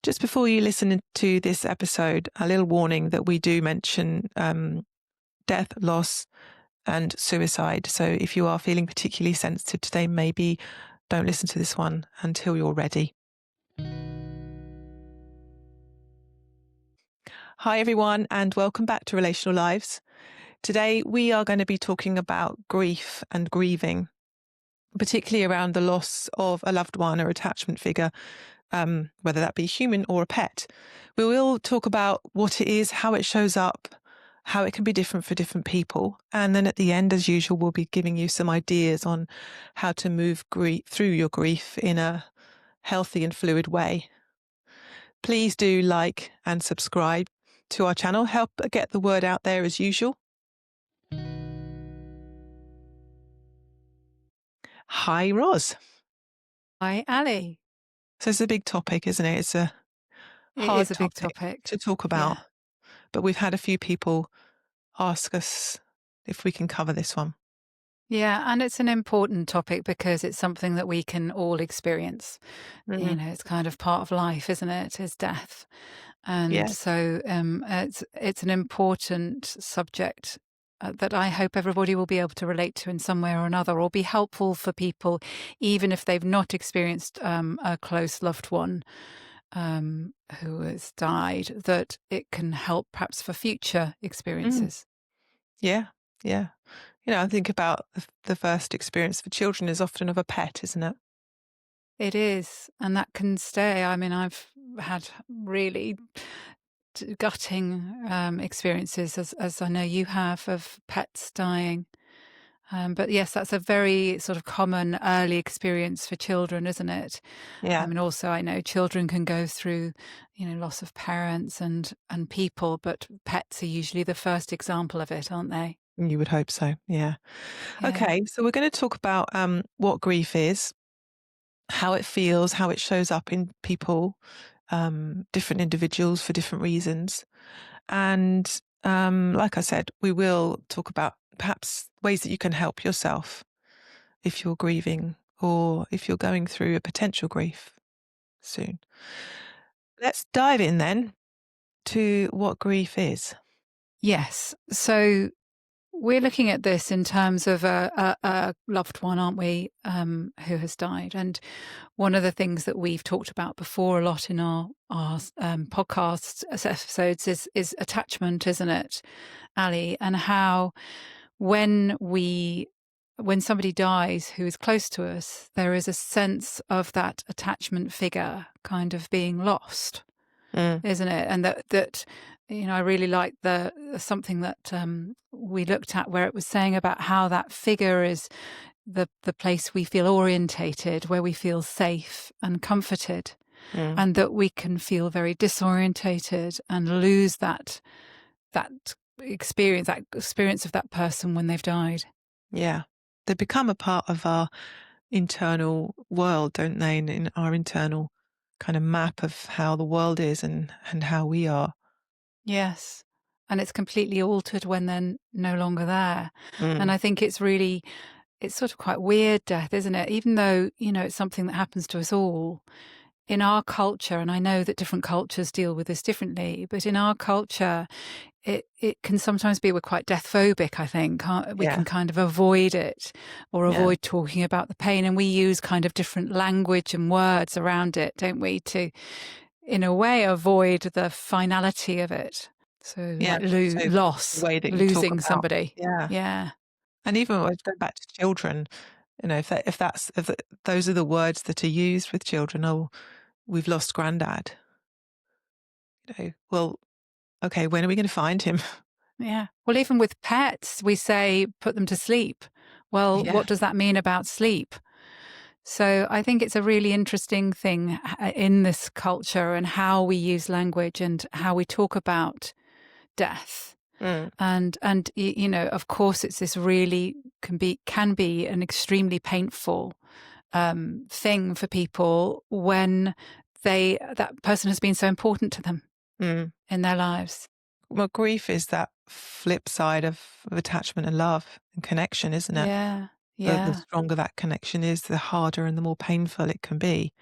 Just before you listen to this episode, a little warning that we do mention death, loss, and suicide. So if you are feeling particularly sensitive today, maybe don't listen to this one until you're ready. Hi, everyone, and welcome back to Relational Lives. Today, we are going to be talking about grief and grieving, particularly around the loss of a loved one or attachment figure, whether that be human or a pet. We will talk about what it is, how it shows up, how it can be different for different people. And then at the end, as usual, we'll be giving you some ideas on how to move through your grief in a healthy and fluid way. Please do like and subscribe to our channel. Help get the word out there as usual. Hi, Ros. Hi, Ali. So it's a big topic, isn't it? It's a hard It is a big topic to talk about. Yeah. But we've had a few people ask us if we can cover this one. Yeah, and it's an important topic because it's something that we can all experience. Mm-hmm. You know, it's kind of part of life, isn't it? Is death. And Yeah. so it's an important subject that I hope everybody will be able to relate to in some way or another, or be helpful for people, even if they've not experienced a close loved one who has died, that it can help perhaps for future experiences. Yeah. Yeah. You know, I think about the first experience for children is often of a pet, isn't it? It is, and that can stay. I mean, I've had really gutting experiences, as I know you have, of pets dying. But yes, that's a very sort of common early experience for children, isn't it? Yeah. I mean, also I know children can go through, loss of parents and people, but pets are usually the first example of it, aren't they? You would hope so. Yeah. Yeah. Okay. So we're going to talk about what grief is, how it feels, how it shows up in people, different individuals for different reasons. And like I said, we will talk about perhaps ways that you can help yourself if you're grieving or if you're going through a potential grief soon. Let's dive in then to what grief is. Yes. So we're looking at this in terms of a loved one, aren't we, who has died. And one of the things that we've talked about before a lot in our podcast episodes is attachment, isn't it, Ali? And how when somebody dies who is close to us, there is a sense of that attachment figure kind of being lost, isn't it? And that I really like the something that we looked at where it was saying about how that figure is the place we feel orientated, where we feel safe and comforted, and that we can feel very disorientated and lose that experience of that person when they've died. Yeah. They become a part of our internal world, don't they? In our internal kind of map of how the world is and how we are. Yes. And it's completely altered when they're no longer there. And I think it's sort of quite weird death, isn't it? Even though, it's something that happens to us all. In our culture, and I know that different cultures deal with this differently, but in our culture, it can sometimes be we're quite death phobic, I think. We can kind of avoid it or avoid talking about the pain. And we use kind of different language and words around it, don't we, to, in a way, avoid the finality of it. So like loss, the way that you talk losing about, somebody. Yeah. Yeah. And even when going back to children, if those are the words that are used with children, oh, we've lost granddad. Well, okay, when are we going to find him? Yeah. Well, even with pets, we say put them to sleep. Well, Yeah. what does that mean about sleep? So I think it's a really interesting thing in this culture and how we use language and how we talk about death. And of course, it's this really can be an extremely painful thing for people when that person has been so important to them in their lives. Well, grief is that flip side of attachment and love and connection, isn't it? Yeah. The Yeah. stronger that connection is, the harder and the more painful it can be.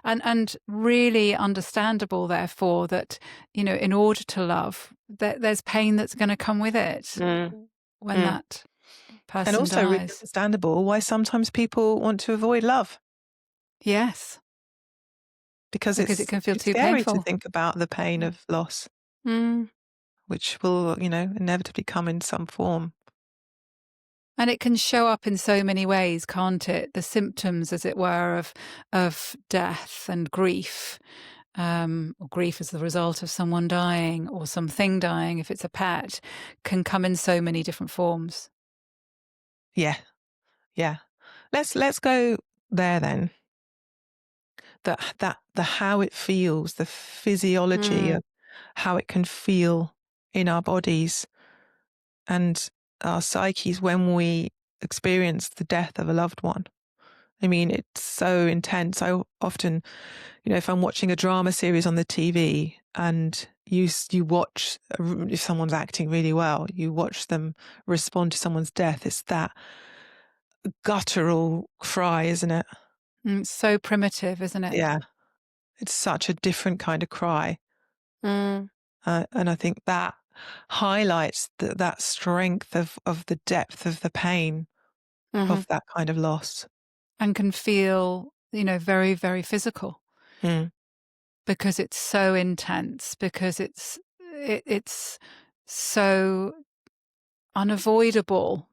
And really understandable, therefore, that, in order to love, there's pain that's going to come with it Mm. when Mm. that And person also really dies. understandable why sometimes people want to avoid love, Yes, because because it it's can feel it's too scary to painful. think about the pain of loss, Mm. which will, inevitably come in some form. And it can show up in so many ways, can't it? The symptoms, as it were, of death and grief, or grief as the result of someone dying or something dying, if it's a pet, can come in so many different forms. Yeah, yeah. Let's go there then. The how it feels, the physiology Mm. of how it can feel in our bodies and our psyches when we experience the death of a loved one. I mean, it's so intense. I often, if I'm watching a drama series on the TV and you watch, if someone's acting really well, you watch them respond to someone's death. It's that guttural cry, isn't it? It's so primitive, isn't it? Yeah, it's such a different kind of cry, Mm. and I think that highlights that strength of the depth of the pain Hmm. of that kind of loss. And can feel, very, very physical Mm, because it's so intense, because it's so unavoidable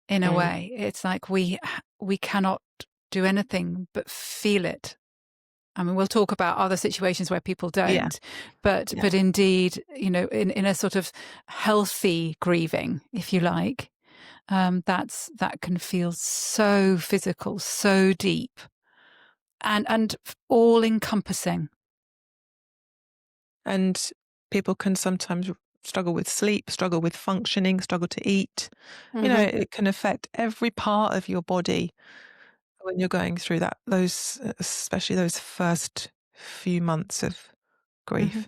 in a mm, way. It's like we cannot do anything but feel it. I mean, we'll talk about other situations where people yeah, don't, but yeah. but indeed, in a sort of healthy grieving, if you like, that can feel so physical, so deep, and all encompassing. And people can sometimes struggle with sleep, struggle with functioning, struggle to eat. Hmm. It can affect every part of your body when you're going through that, those, especially those first few months of Hmm. grief.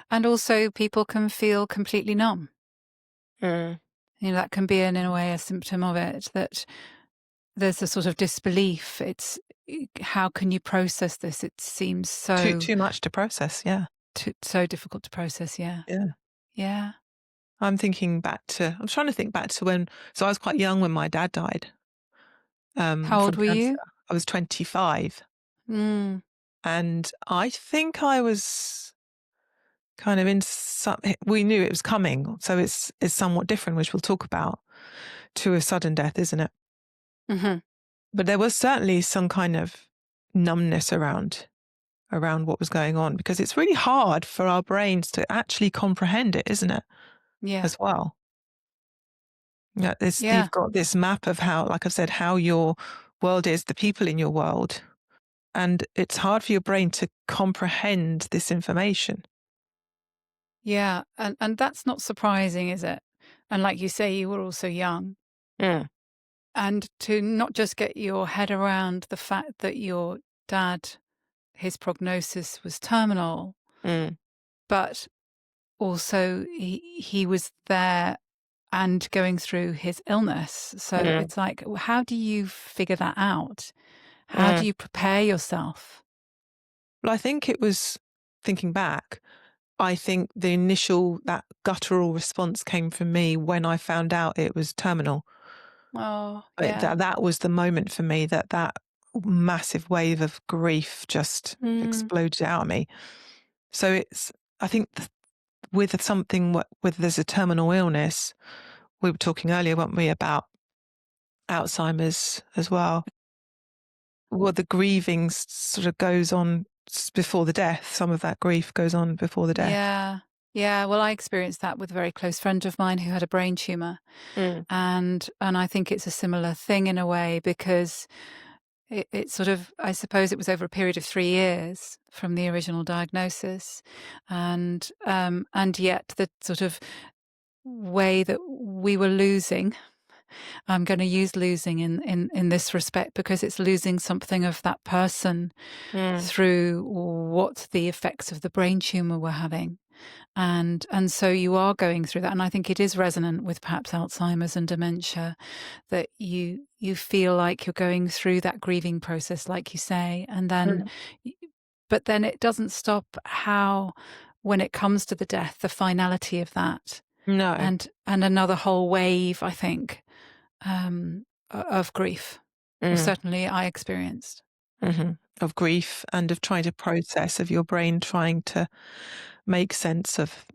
And also, people can feel completely numb. Mm. That can be, in a way, a symptom of it. That there's a sort of disbelief. How can you process this? It seems Too much to process. Yeah. so difficult to process. Yeah, Yeah. yeah. I'm trying to think back to so I was quite young when my dad died, How from old were cancer. you? I was 25. Mm. And I think I was kind of in some, we knew it was coming. So it's somewhat different, which we'll talk about, to a sudden death, isn't it? Hmm. But there was certainly some kind of numbness around what was going on, because it's really hard for our brains to actually comprehend it, isn't it? Yeah, As well. Yeah, yeah, you've got this map of how, like I've said, how your world is, the people in your world, and it's hard for your brain to comprehend this information. yeah. And that's not surprising, is it? And like you say, you were also young. Mm, And to not just get your head around the fact that your dad, his prognosis was terminal, mm, but also he was there and going through his illness. So mm, it's like, how do you figure that out? How do mm. you prepare yourself? Well, I think it was, thinking back, I think that guttural response came from me when I found out it was terminal. Oh, yeah. That was the moment for me, that massive wave of grief just Mm. exploded out of me. So I think with something, with there's a terminal illness, we were talking earlier, weren't we, about Alzheimer's as well. Well, the grieving sort of goes on before the death. Some of that grief goes on before the death. Yeah. Yeah. Well, I experienced that with a very close friend of mine who had a brain tumor. Mm, And I think it's a similar thing in a way because it sort of, I suppose it was over a period of 3 years from the original diagnosis. And yet the sort of way that we were losing, I'm going to use losing in this respect because it's losing something of that person mm, through what the effects of the brain tumor were having. And so you are going through that, and I think it is resonant with perhaps Alzheimer's and dementia, that you feel like you're going through that grieving process, like you say, and then, Mm. but then it doesn't stop how, when it comes to the death, the finality of that, No. and another whole wave, I think, of grief, or Mm. certainly I experienced. Hmm. Of grief and of trying to process, of your brain trying to make sense of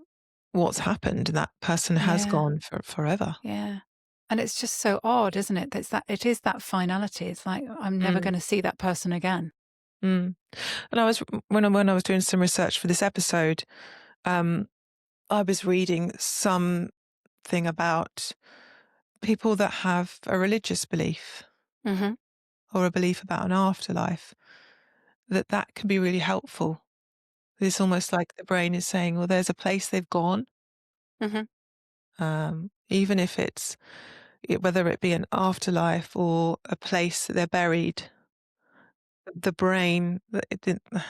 what's happened. That person has Yeah, gone for forever. yeah. And it's just so odd, isn't it? That's that it is that finality. It's like I'm never Mm. going to see that person again. Mm. And I was when I was doing some research for this episode, um, I was reading something about people that have a religious belief Hmm. or a belief about an afterlife, that can be really helpful. It's almost like the brain is saying, well, there's a place they've gone, Hmm. even if whether it be an afterlife or a place that they're buried. The brain, I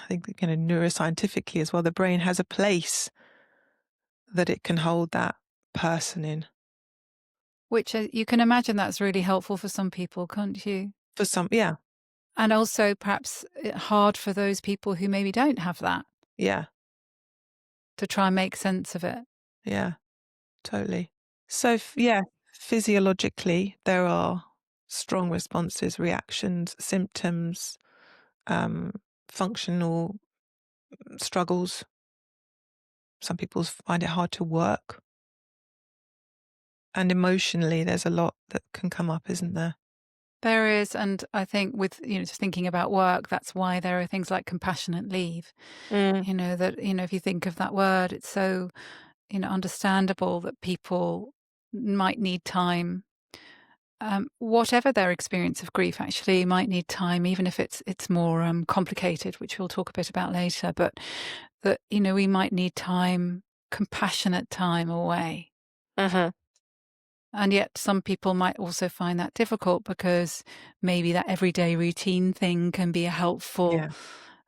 think, neuroscientifically as well, the brain has a place that it can hold that person in. Which you can imagine that's really helpful for some people, can't you? For some, yeah, And also perhaps hard for those people who maybe don't have that, yeah, to try and make sense of it. yeah, totally. So, yeah, physiologically, there are strong responses, reactions, symptoms, um, functional struggles. Some people find it hard to work. And emotionally, there's a lot that can come up, isn't there? There is, and I think with, just thinking about work, that's why there are things like compassionate leave. Mm. That, if you think of that word, it's so, understandable that people might need time. Whatever their experience of grief, actually might need time, even if it's more complicated, which we'll talk a bit about later. But that, we might need time, compassionate time away. Uh-huh. And yet some people might also find that difficult, because maybe that everyday routine thing can be a helpful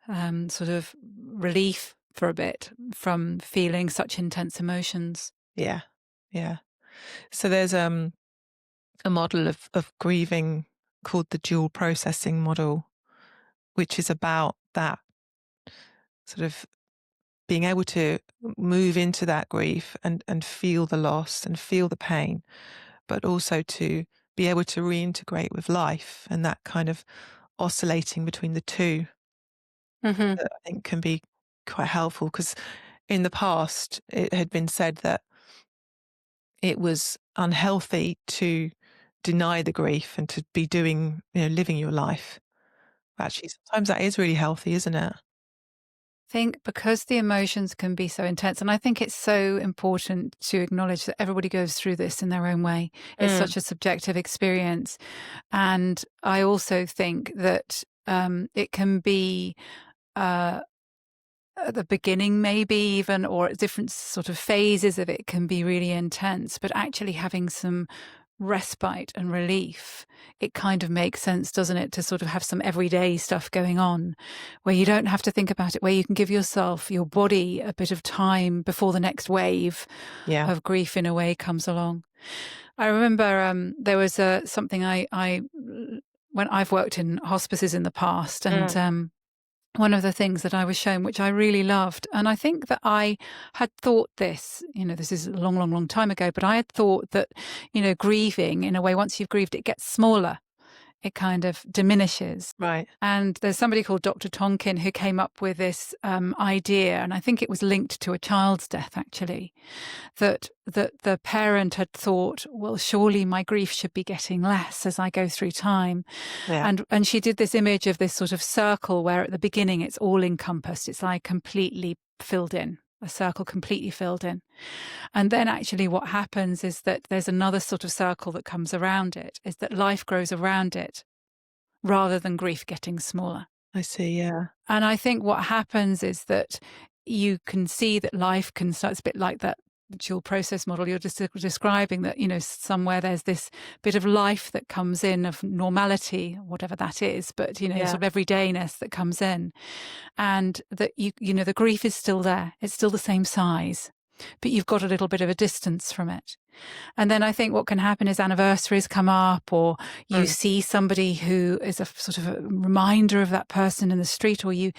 Yeah, sort of relief for a bit from feeling such intense emotions. yeah, yeah. So there's a model of grieving called the dual processing model, which is about that sort of being able to move into that grief and feel the loss and feel the pain, but also to be able to reintegrate with life, and that kind of oscillating between the two Hmm. that I think can be quite helpful, because in the past it had been said that it was unhealthy to deny the grief and to be doing, living your life. Actually, sometimes that is really healthy, isn't it? Think because the emotions can be so intense, and I think it's so important to acknowledge that everybody goes through this in their own way. It's Mm. such a subjective experience. And I also think that it can be uh, at the beginning, maybe even, or at different sort of phases of it, can be really intense. But actually having some respite and relief, it kind of makes sense, doesn't it, to sort of have some everyday stuff going on where you don't have to think about it, where you can give yourself, your body, a bit of time before the next wave Yeah. of grief in a way comes along. I remember there was something I when I've worked in hospices in the past, and Mm. one of the things that I was shown, which I really loved, and I think that I had thought this, this is a long, long, long time ago, but I had thought that, grieving, in a way, once you've grieved, it gets smaller. It kind of diminishes. Right. And there's somebody called Dr. Tonkin who came up with this idea, and I think it was linked to a child's death, actually, that the parent had thought, well, surely my grief should be getting less as I go through time. Yeah. And she did this image of this sort of circle where at the beginning it's all encompassed. It's like completely filled in, a circle completely filled in. And then actually what happens is that there's another sort of circle that comes around it, is that life grows around it rather than grief getting smaller. I see. Yeah. And I think what happens is that you can see that life can start, it's a bit like that dual process model you're just describing, that, somewhere there's this bit of life that comes in, of normality, whatever that is, but, Yeah. sort of everydayness that comes in, and that the grief is still there. It's still the same size, but you've got a little bit of a distance from it. And then I think what can happen is anniversaries come up, or you Mm. see somebody who is a sort of a reminder of that person in the street, or you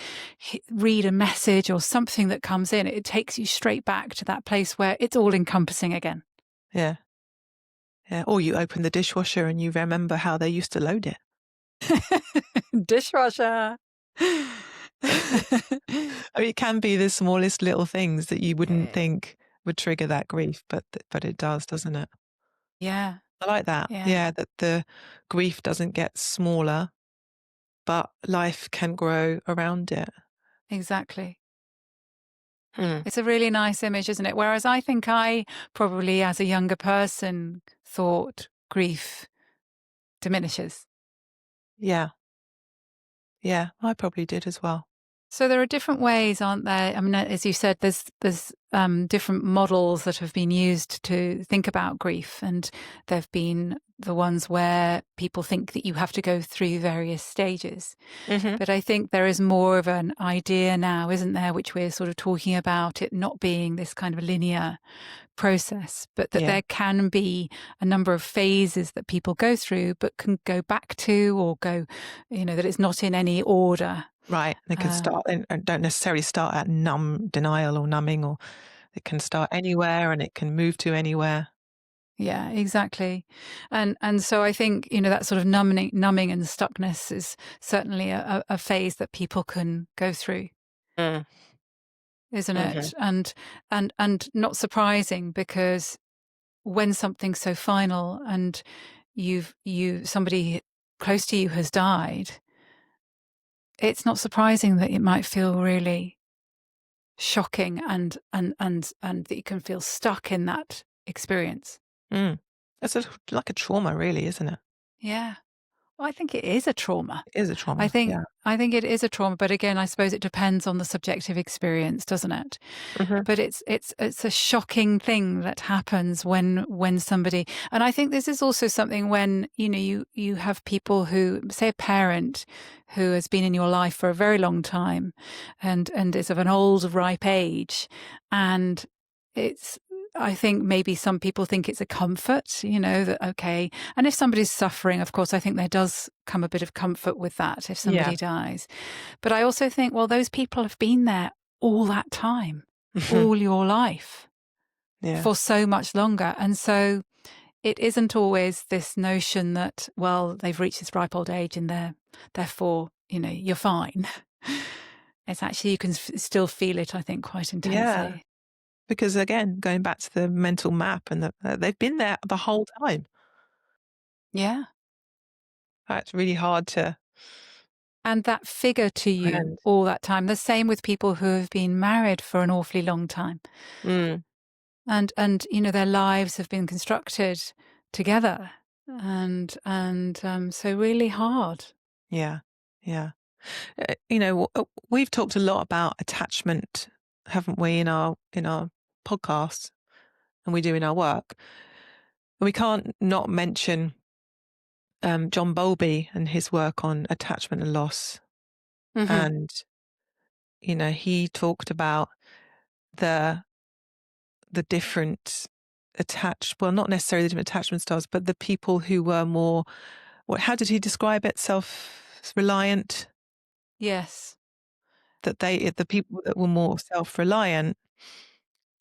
read a message or something that comes in. It takes you straight back to that place where it's all encompassing again. Yeah. Yeah. Or you open the dishwasher and you remember how they used to load it. Dishwasher. I mean, it can be the smallest little things that you wouldn't Eh, think would trigger that grief, but it does, doesn't it? yeah, I like that. yeah, Yeah, that the grief doesn't get smaller, but life can grow around it. exactly. Mm. It's a really nice image, isn't it? Whereas I think I probably, as a younger person, thought grief diminishes. Yeah. Yeah, I probably did as well. So there are different ways, aren't there? I mean, as you said, there's different models that have been used to think about grief, and there've been the ones where people think that you have to go through various stages. Hmm. But I think there is more of an idea now, isn't there, which we're sort of talking about, it not being this kind of linear process, but that Yeah. there can be a number of phases that people go through, but can go back to, or go, that it's not in any order. Right. They can Uh, start and don't necessarily start at numb denial or numbing, or it can start anywhere and it can move to anywhere. Yeah, exactly. And so I think, that sort of numbing and stuckness is certainly a phase that people can go through, Mm. isn't Hmm. it? And not surprising, because when something's so final, and somebody close to you has died, it's not surprising that it might feel really shocking, and that you can feel stuck in that experience. Mm. It's like a trauma, really, isn't it? Yeah. Well, I think it is a trauma. It is a I trauma. think Yeah. I think it is a trauma, but again, I suppose it depends on the subjective experience, doesn't it? Hmm. But it's a shocking thing that happens when somebody, and I think this is also something when, you have people who, say, a parent who has been in your life for a very long time, and is of an old, ripe age, and it's I think maybe some people think it's a comfort, that, okay. And if somebody's suffering, of course, I think there does come a bit of comfort with that if Yeah. somebody dies. But I also think, well, those people have been there all that time, all your life, Yeah. for so much longer. And so it isn't always this notion that, well, they've reached this ripe old age, and therefore, you're fine. It's actually, you can still feel it, I think, quite Yeah. intensely. Because again, going back to the mental map and they've been there the whole time. Yeah. That's really hard to And that figure to you comprehend. all that time. The same with people who have been married for an awfully long time. Mm. And their lives have been constructed together, and so really hard. Yeah. Yeah. We've talked a lot about attachment, haven't we, in our podcasts, and we do in our work. And we can't not mention John Bowlby and his work on attachment and loss. Mhm. And he talked about the different well, not necessarily the different attachment styles, but the people who were more, how did he describe it? Self-reliant. Yes. That the people that were more self-reliant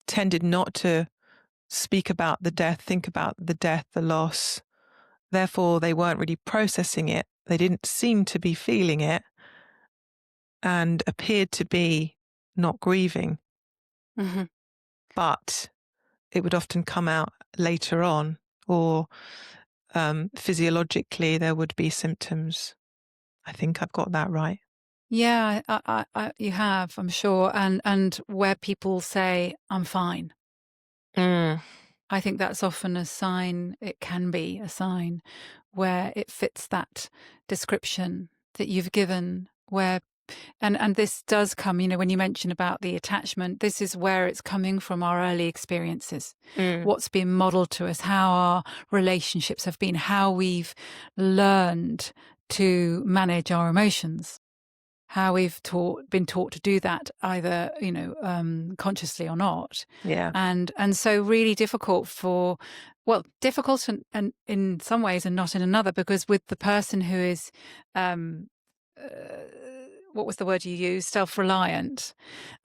tended not to speak about the death, think about the death, the loss. Therefore, they weren't really processing it. They didn't seem to be feeling it and appeared to be not grieving, Mhm. but it would often come out later on, or physiologically there would be symptoms. I think I've got that right. Yeah, you have, I'm sure, and where people say, "I'm fine." Mm. I think that's often a sign, it can be a sign where it fits that description that you've given, where And this does come, when you mention about the attachment, this is where it's coming from, our early experiences, Mm. what's been modeled to us, how our relationships have been, how we've learned to manage our emotions, how we've been taught to do that, either consciously or not. Yeah. And so really difficult difficult and in some ways and not in another, because with the person who is what was the word you used? Self-reliant.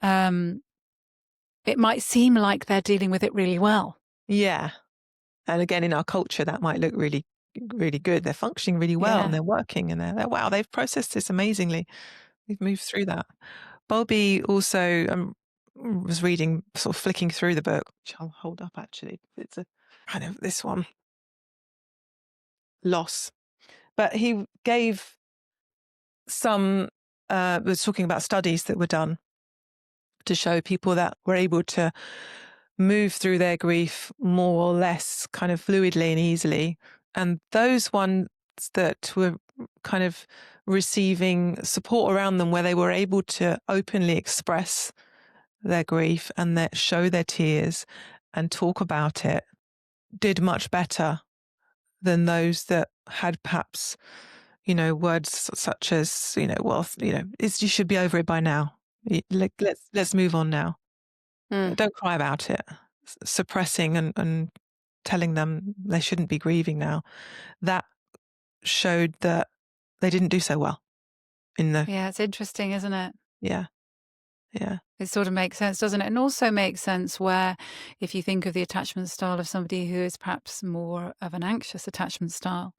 It might seem like they're dealing with it really well. Yeah. And again, in our culture, that might look really, really good. They're functioning really well and Yeah. they're working and wow, they've processed this amazingly. We've moved through that. Bobby also was reading, sort of flicking through the book, which I'll hold up actually. It's a kind of this one, Loss. But he gave some, was talking about studies that were done to show people that were able to move through their grief more or less kind of fluidly and easily. And those ones that were kind of receiving support around them, where they were able to openly express their grief and show their tears and talk about it, did much better than those that had perhaps, words such as, well, you should be over it by now. Let's move on now. Don't cry about it. Suppressing and telling them they shouldn't be grieving now. That showed that they didn't do so well Yeah, it's interesting, isn't it? yeah, yeah. It sort of makes sense, doesn't it? And also makes sense where, if you think of the attachment style of somebody who is perhaps more of an anxious attachment style,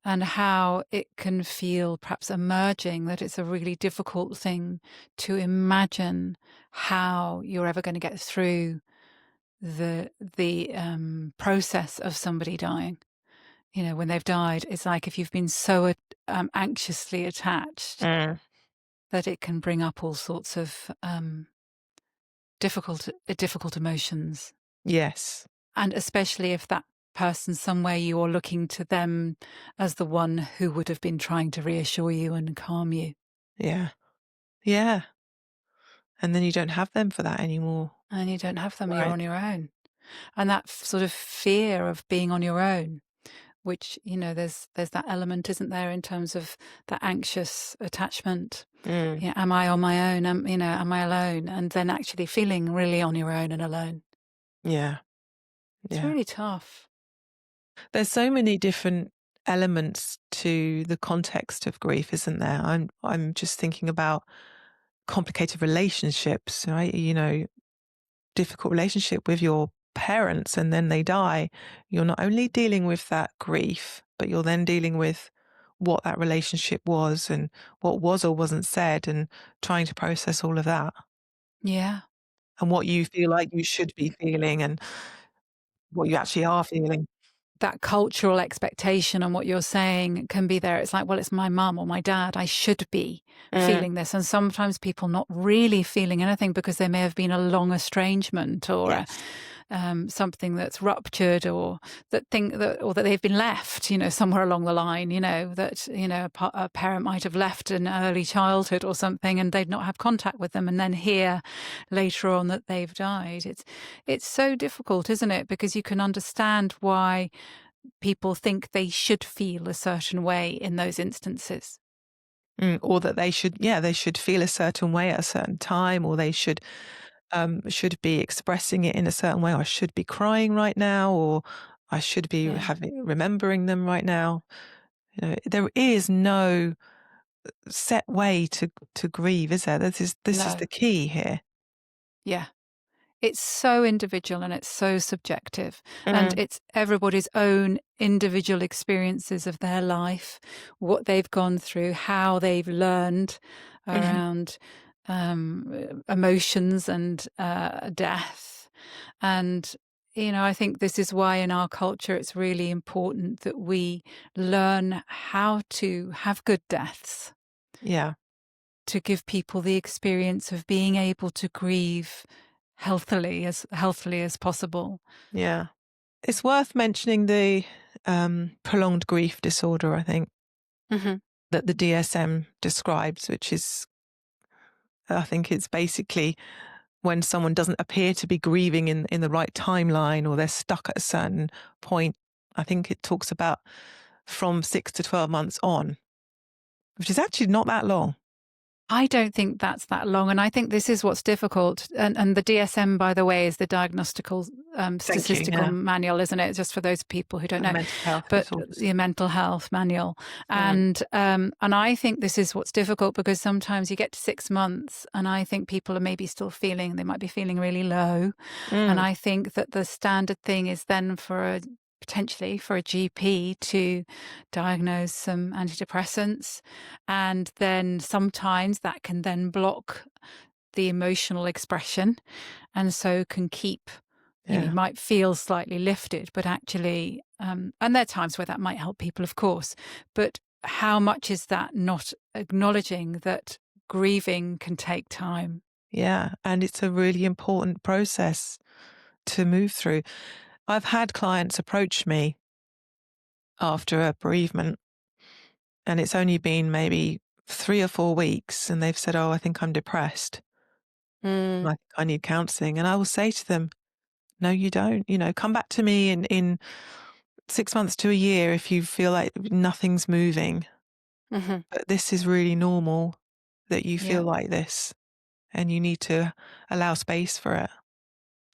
and how it can feel perhaps emerging, that it's a really difficult thing to imagine how you're ever going to get through the process of somebody dying. When they've died, it's like if you've been so anxiously attached Mm. that it can bring up all sorts of difficult emotions. Yes. And especially if that person, somewhere you are looking to them as the one who would have been trying to reassure you and calm you. Yeah. Yeah. And then you don't have them for that anymore. And you don't have them, you're Right. on your own. And that sort of fear of being on your own, which, there's that element, isn't there, in terms of that anxious attachment. Mm. Am I on my own? Am I alone? And then actually feeling really on your own and alone. Yeah. It's Yeah. really tough. There's so many different elements to the context of grief, isn't there? I'm just thinking about complicated relationships, right? Difficult relationship with your parents and then they die. You're not only dealing with that grief, but you're then dealing with what that relationship was and what was or wasn't said and trying to process all of that Yeah. and what you feel like you should be feeling and what you actually are feeling. That cultural expectation on what you're saying can be there. It's like, well, it's my mum or my dad. I should be Mm. feeling this. And sometimes people not really feeling anything because there may have been a long estrangement or Yes. something that's ruptured, or that they've been left, somewhere along the line, that, a parent might have left in early childhood or something, and they'd not have contact with them, and then hear later on that they've died. It's so difficult, isn't it? Because you can understand why people think they should feel a certain way in those instances. Or that they should feel a certain way at a certain time, or they should be expressing it in a certain way. Or I should be crying right now, or I should be Yeah. remembering them right now. There is no set way to grieve, is there? This is No. the key here. Yeah. It's so individual and it's so subjective, and Mm. it's everybody's own individual experiences of their life, what they've gone through, how they've learned Mhm. around emotions and death. And, I think this is why in our culture it's really important that we learn how to have good deaths, Yeah, to give people the experience of being able to grieve healthily as possible. yeah. It's worth mentioning the prolonged grief disorder, I think, Mhm. that the DSM describes, which is I think it's basically when someone doesn't appear to be grieving in the right timeline, or they're stuck at a certain point. I think it talks about from 6 to 12 months on, which is actually not that long. I don't think that's that long. And I think this is what's difficult. And the DSM, by the way, is the Diagnostical Thank you. Statistical Yeah. Manual, isn't it? Just for those people who don't And know. mental health But disorders. the Mental Health Manual. Mm. And I think this is what's difficult, because sometimes you get to 6 months and I think people are maybe still feeling, they might be feeling really low. And Mm. I think that the standard thing is then potentially for a GP to diagnose some antidepressants. And then sometimes that can then block the emotional expression, and so can keep, Yeah. might feel slightly lifted, but actually, and there are times where that might help people, of course. But how much is that not acknowledging that grieving can take time? Yeah. And it's a really important process to move through. I've had clients approach me after a bereavement, and it's only been maybe 3 or 4 weeks, and they've said, "Oh, I think I'm depressed. Mm. I think I need counselling." And I will say to them, "No, you don't. Come back to me in 6 months to a year if you feel like nothing's moving. Hmm. But this is really normal that you feel Yeah. like this, and you need to allow space for it."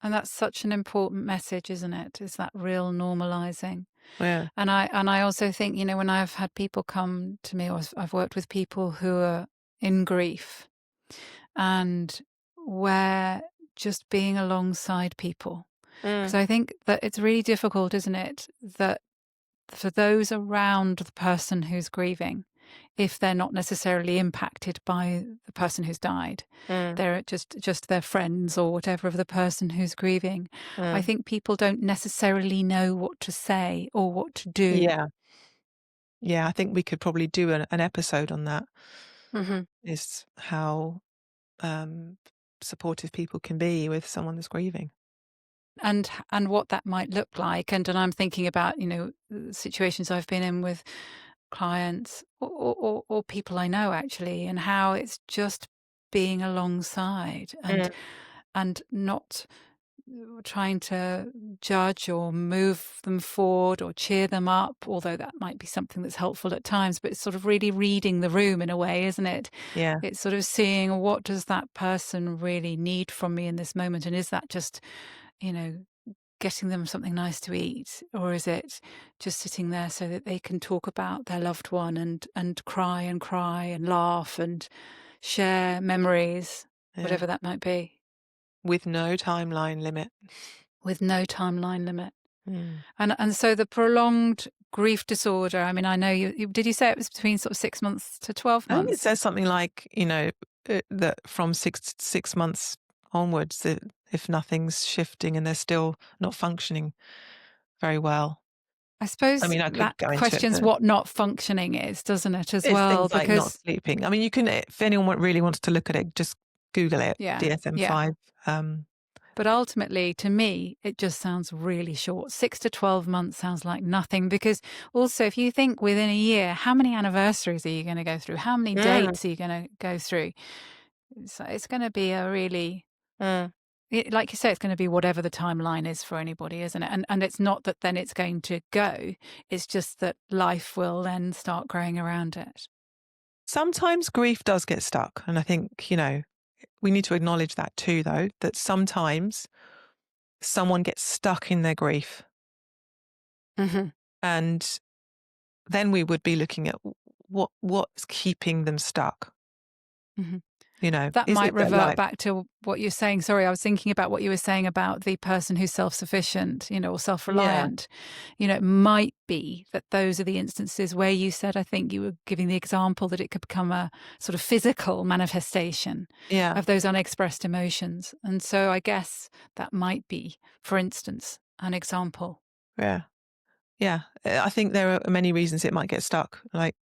And that's such an important message, isn't it? Is that real normalizing. Yeah. And I also think, when I've had people come to me, or I've worked with people who are in grief, and where just being alongside people, because Mm. I think that it's really difficult, isn't it, that for those around the person who's grieving, if they're not necessarily impacted by the person who's died, Mm. they're just their friends or whatever of the person who's grieving. I Mm. think people don't necessarily know what to say or what to do. Yeah. Yeah, I think we could probably do an episode on that, Hmm. is how um, supportive people can be with someone that's grieving. And what that might look like. And I'm thinking about, situations I've been in with clients, or people I know actually, and how it's just being alongside, and Mm. not trying to judge or move them forward or cheer them up, although that might be something that's helpful at times. But it's sort of really reading the room in a way, isn't it? Yeah. It's sort of seeing, what does that person really need from me in this moment, and is that just, you know getting them something nice to eat, or is it just sitting there so that they can talk about their loved one, and cry and cry and laugh and share memories, Yeah. whatever that might be, With no timeline limit. with no timeline limit. Mm. And so the prolonged grief disorder, I mean, I know did you say it was between sort of 6 months to 12 I think it months? says something like, that from 6 months onwards, that if nothing's shifting and they're still not functioning very well. I I suppose mean, I could that go into it, questions but what not functioning is, doesn't it, as it's well? things like not Because, sleeping. I mean, you can, if anyone really wants to look at it, just Google it, yeah, yeah. DSM-5. Um, But ultimately, to me, it just sounds really short. 6 to 12 months sounds like nothing, because also, if you think within a year, how many anniversaries are you going to go through? How many mm, dates are you going to go through? So it's going to be a really, mm. like you say, it's going to be whatever the timeline is for anybody, isn't it? And it's not that then it's going to go. It's just that life will then start growing around it. Sometimes grief does get stuck. And I think, we need to acknowledge that too, though, that sometimes someone gets stuck in their grief. Hmm. And then we would be looking at what's keeping them stuck. Hmm. That Is might it that, revert like, back to what you're saying. Sorry, I was thinking about what you were saying about the person who's self-sufficient, or yeah, self-reliant. It might be that those are the instances where you said, I think you were giving the example that it could become a sort of physical manifestation yeah, of those unexpressed emotions. And so I guess that might be, for instance, an example. yeah, yeah. I think there are many reasons it might get stuck. Like,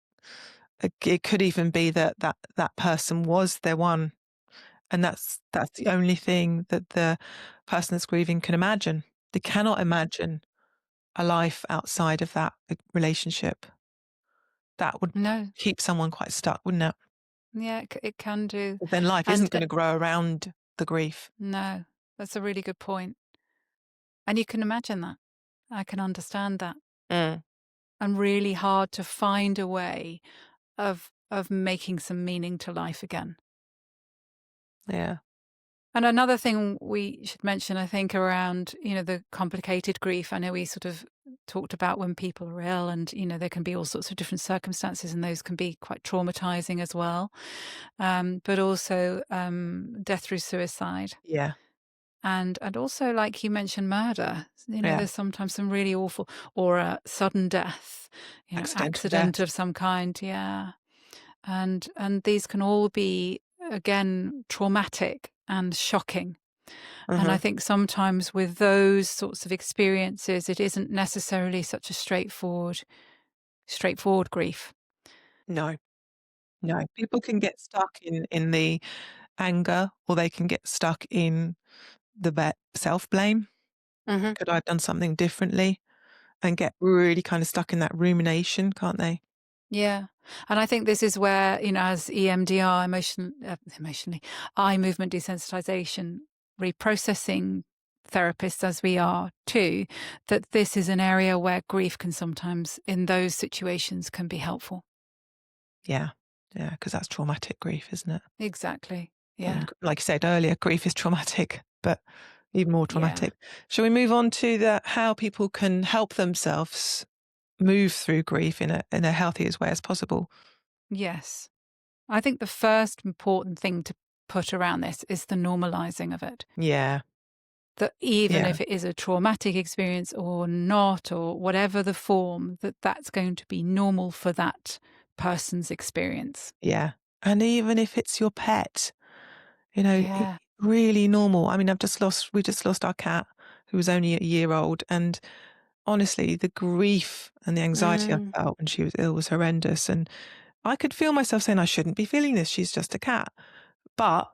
it could even be that person was their one, and that's the only thing that the person that's grieving can imagine. They cannot imagine a life outside of that relationship. That would No, keep someone quite stuck, wouldn't it? Yeah, it can do. But then life And isn't going to grow around the grief. no, that's a really good point. And you can imagine that. I can understand that. Mm. And really hard to find a way of making some meaning to life again. Yeah. And another thing we should mention, I think, around, the complicated grief. I know we sort of talked about when people are ill and, there can be all sorts of different circumstances and those can be quite traumatizing as well. But also death through suicide. Yeah. And also, like you mentioned, murder. Yeah. There's sometimes some really awful, or a sudden death, Accidental accident death. of some kind. Yeah. And these can all be, again, traumatic and shocking. And I Hmm. think sometimes with those sorts of experiences, it isn't necessarily such a straightforward grief. No, no. People can get stuck in the anger, or they can get stuck in the self-blame. Hmm. Could I have done something differently? And get really kind of stuck in that rumination, can't they? Yeah. And I think this is where, as EMDR, emotionally, eye movement desensitization, reprocessing therapists as we are too, that this is an area where grief can sometimes, in those situations, can be helpful. Yeah. Yeah, because that's traumatic grief, isn't it? Exactly. And Yeah. like you said earlier, grief is traumatic, but even more Yeah. traumatic. Shall we move on to how people can help themselves move through grief in a healthiest way as possible? Yes. I think the first important thing to put around this is the normalizing of it. Yeah. That even Yeah. if it is a traumatic experience or not, or whatever the form, that's going to be normal for that person's experience. Yeah. And even if it's your pet, Yeah. really normal. I mean, we just lost our cat who was only a year old. And honestly, the grief and the anxiety I Mm. felt when she was ill was horrendous. And I could feel myself saying, I shouldn't be feeling this. She's just a cat. But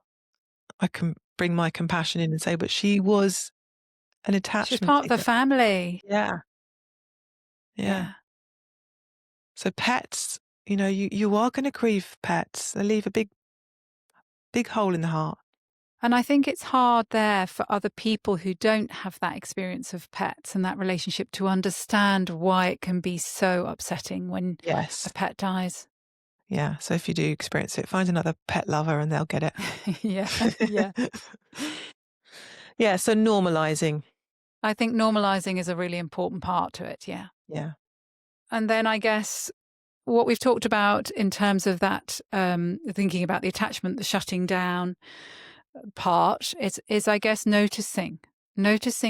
I can bring my compassion in and say, but she was an She was attachment part of the figure. family. Yeah. Yeah. Yeah. So pets, you are going to grieve pets. They leave a big, big hole in the heart. And I think it's hard there for other people who don't have that experience of pets and that relationship to understand why it can be so upsetting when a Yes. pet dies. Yeah. So if you do experience it, find another pet lover and they'll get Yeah. Yeah. it. Yeah. So normalizing. I think normalizing is a really important part to it. Yeah. Yeah. And then I guess what we've talked about in terms of that, thinking about the attachment, the shutting down part, is I guess noticing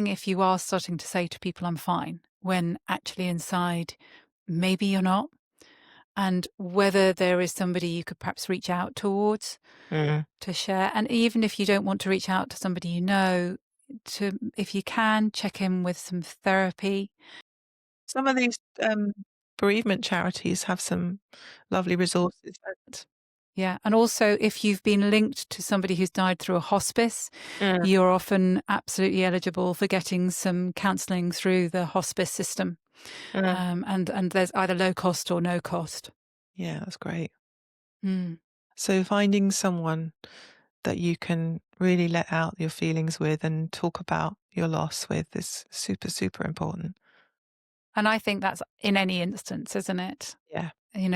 if you are starting to say to people, "I'm fine," when actually inside, maybe you're not, and whether there is somebody you could perhaps reach out towards Mm. to share. And even if you don't want to reach out to somebody to, if you can, check in with some therapy. Some of these bereavement charities have some lovely resources. Yeah. And also, if you've been linked to somebody who's died through a hospice, Mm. you're often absolutely eligible for getting some counselling through the hospice system. Mm. And there's either low cost or no cost. Yeah, that's great. Mm. So finding someone that you can really let out your feelings with and talk about your loss with is super, super important. And I think that's in any instance, isn't it? Yeah.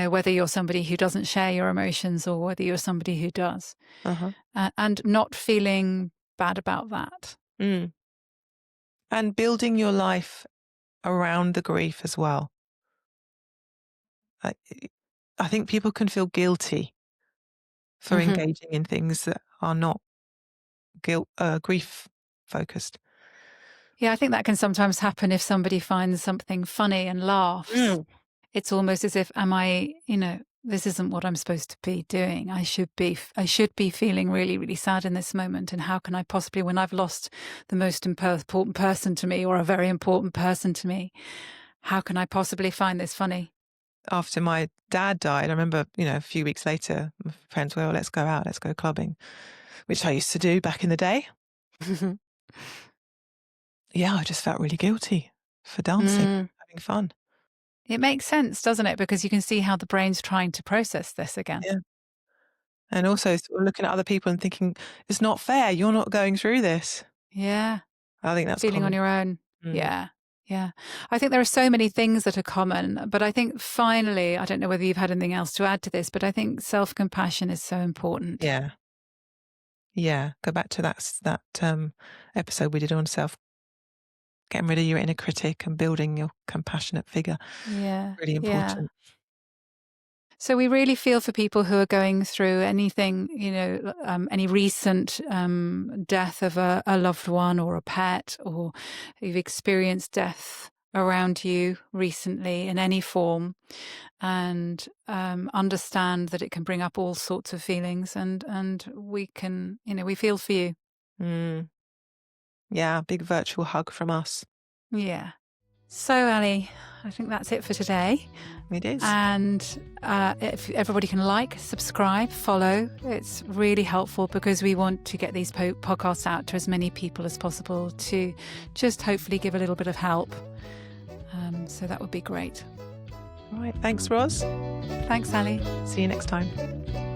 Whether you're somebody who doesn't share your emotions or whether you're somebody who does, Uh-huh. and not feeling bad about that. Mm. And building your life around the grief as well. I, I think people can feel guilty for Hmm. engaging in things that are not grief focused. Yeah, I think that can sometimes happen if somebody finds something funny and laughs. Mm. It's almost as if, am I, this isn't what I'm supposed to be doing. I should be feeling really, really sad in this moment. And how can I possibly, when I've lost the most important person to me or a very important person to me, how can I possibly find this funny? After my dad died, I remember, a few weeks later, my friends were, well, let's go out, let's go clubbing, which I used to do back in the day. Yeah, I just felt really guilty for dancing, Mm. having fun. It makes sense, doesn't it? Because you can see how the brain's trying to process this again. Yeah. And also sort of looking at other people and thinking, it's not fair. You're not going through this. Yeah. I think that's Feeling on common. your own. Mm. Yeah. Yeah. I think there are so many things that are common, but I think finally, I don't know whether you've had anything else to add to this, but I think self-compassion is so important. Yeah. Yeah. Go back to that episode we did on getting rid of your inner critic and building your compassionate figure. Yeah. Really Yeah. important. So we really feel for people who are going through anything, any recent death of a loved one or a pet, or you've experienced death around you recently in any form, and understand that it can bring up all sorts of feelings, and we can, we feel for you. Mm. Yeah, big virtual hug from us. Yeah. So, Ali, I think that's it for today. It is. And if everybody can subscribe, follow, it's really helpful because we want to get these podcasts out to as many people as possible to just hopefully give a little bit of help. So that would be great. All right. Thanks, Ros. Thanks, Ali. See you next time.